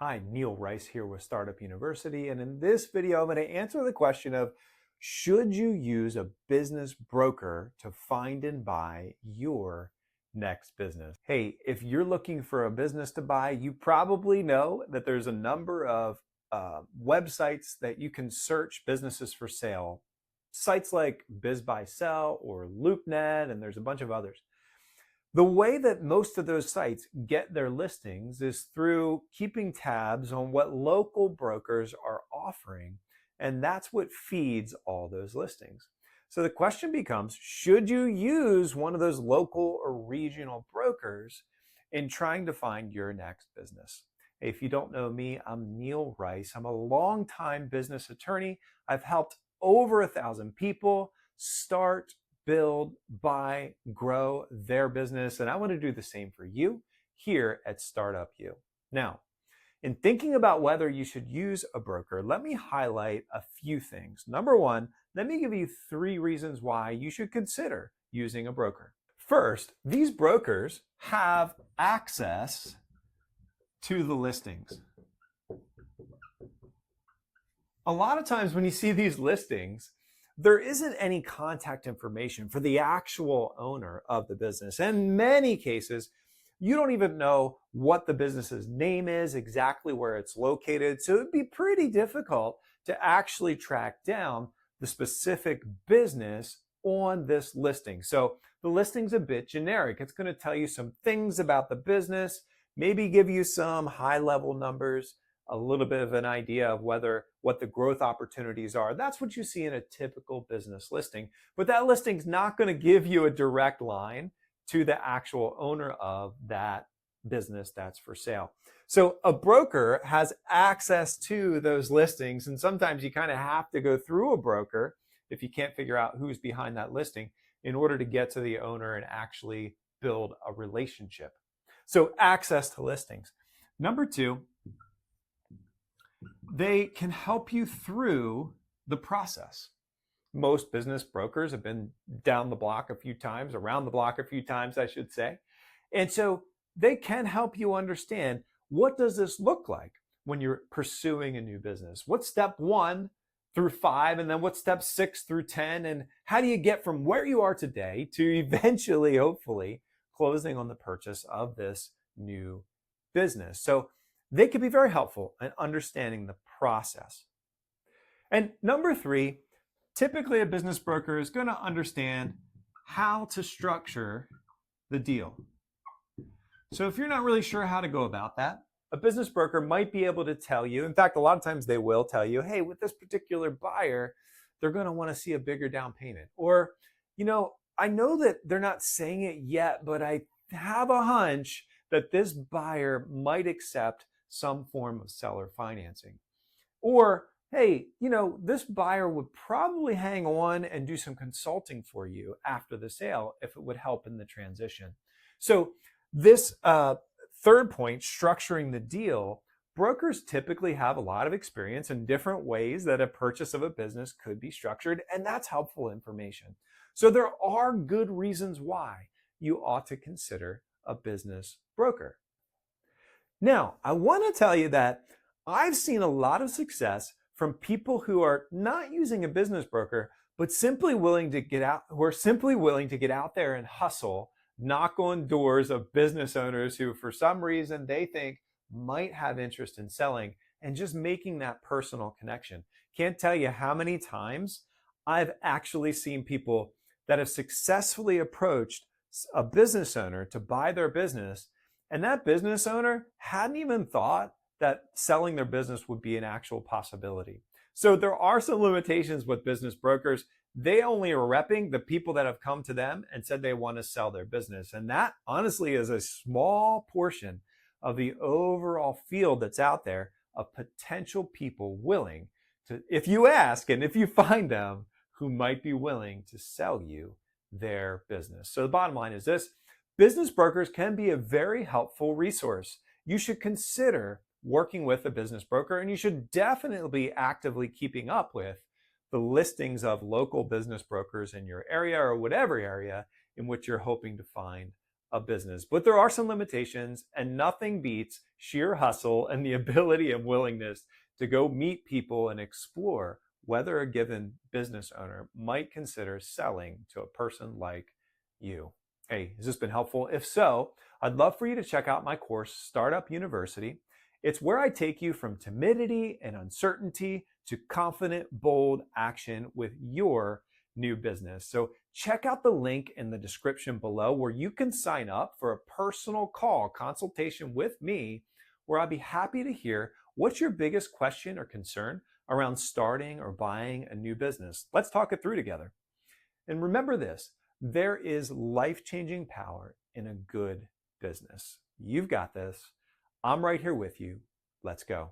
Hi, Neil Rice here with Startup University, and in this video, I'm going to answer the question of should you use a business broker to find and buy your next business? Hey, if you're looking for a business to buy, you probably know that there's a number of websites that you can search businesses for sale. Sites like BizBuySell or LoopNet, and there's a bunch of others. The way that most of those sites get their listings is through keeping tabs on what local brokers are offering, and that's what feeds all those listings. So the question becomes, should you use one of those local or regional brokers in trying to find your next business? If you don't know me, I'm Neil Rice. I'm a longtime business attorney. I've helped over 1,000 people start, build, buy, grow their business. And I want to do the same for you here at Startup U. Now, in thinking about whether you should use a broker, let me highlight a few things. Number one, let me give you 3 reasons why you should consider using a broker. First, these brokers have access to the listings. A lot of times when you see these listings, there isn't any contact information for the actual owner of the business. In many cases, you don't even know what the business's name is, exactly where it's located. So it'd be pretty difficult to actually track down the specific business on this listing. So the listing's a bit generic. It's going to tell you some things about the business, maybe give you some high-level numbers, a little bit of an idea of what the growth opportunities are. That's what you see in a typical business listing. But that listing's not going to give you a direct line to the actual owner of that business that's for sale. So a broker has access to those listings, and sometimes you kind of have to go through a broker if you can't figure out who's behind that listing in order to get to the owner and actually build a relationship. So access to listings. Number 2, they can help you through the process. Most business brokers have been down the block a few times, around the block a few times, I should say. And so they can help you understand, what does this look like when you're pursuing a new business? What's step 1 through 5, and then what's step 6 through 10? And how do you get from where you are today to eventually, hopefully, closing on the purchase of this new business? So they can be very helpful in understanding the process. And number 3, typically a business broker is going to understand how to structure the deal. So if you're not really sure how to go about that, a business broker might be able to tell you, in fact, a lot of times they will tell you, hey, with this particular buyer, they're going to want to see a bigger down payment. Or, I know that they're not saying it yet, but I have a hunch that this buyer might accept some form of seller financing. Or, hey, this buyer would probably hang on and do some consulting for you after the sale if it would help in the transition. So this third point, structuring the deal, brokers typically have a lot of experience in different ways that a purchase of a business could be structured, and that's helpful information. So there are good reasons why you ought to consider a business broker. Now, I want to tell you that I've seen a lot of success from people who are not using a business broker, but simply willing to get out, who are simply willing to get out there and hustle, knock on doors of business owners who, for some reason, they think might have interest in selling, and just making that personal connection. Can't tell you how many times I've actually seen people that have successfully approached a business owner to buy their business, and that business owner hadn't even thought that selling their business would be an actual possibility. So there are some limitations with business brokers. They only are repping the people that have come to them and said they want to sell their business. And that honestly is a small portion of the overall field that's out there of potential people willing to, if you ask and if you find them, who might be willing to sell you their business. So the bottom line is this: business brokers can be a very helpful resource. You should consider working with a business broker, and you should definitely be actively keeping up with the listings of local business brokers in your area or whatever area in which you're hoping to find a business. But there are some limitations, and nothing beats sheer hustle and the ability and willingness to go meet people and explore whether a given business owner might consider selling to a person like you. Hey, has this been helpful? If so, I'd love for you to check out my course, Startup University. It's where I take you from timidity and uncertainty to confident, bold action with your new business. So check out the link in the description below where you can sign up for a personal call consultation with me, where I'll be happy to hear what's your biggest question or concern around starting or buying a new business. Let's talk it through together. And remember this, there is life-changing power in a good business. You've got this. I'm right here with you. Let's go.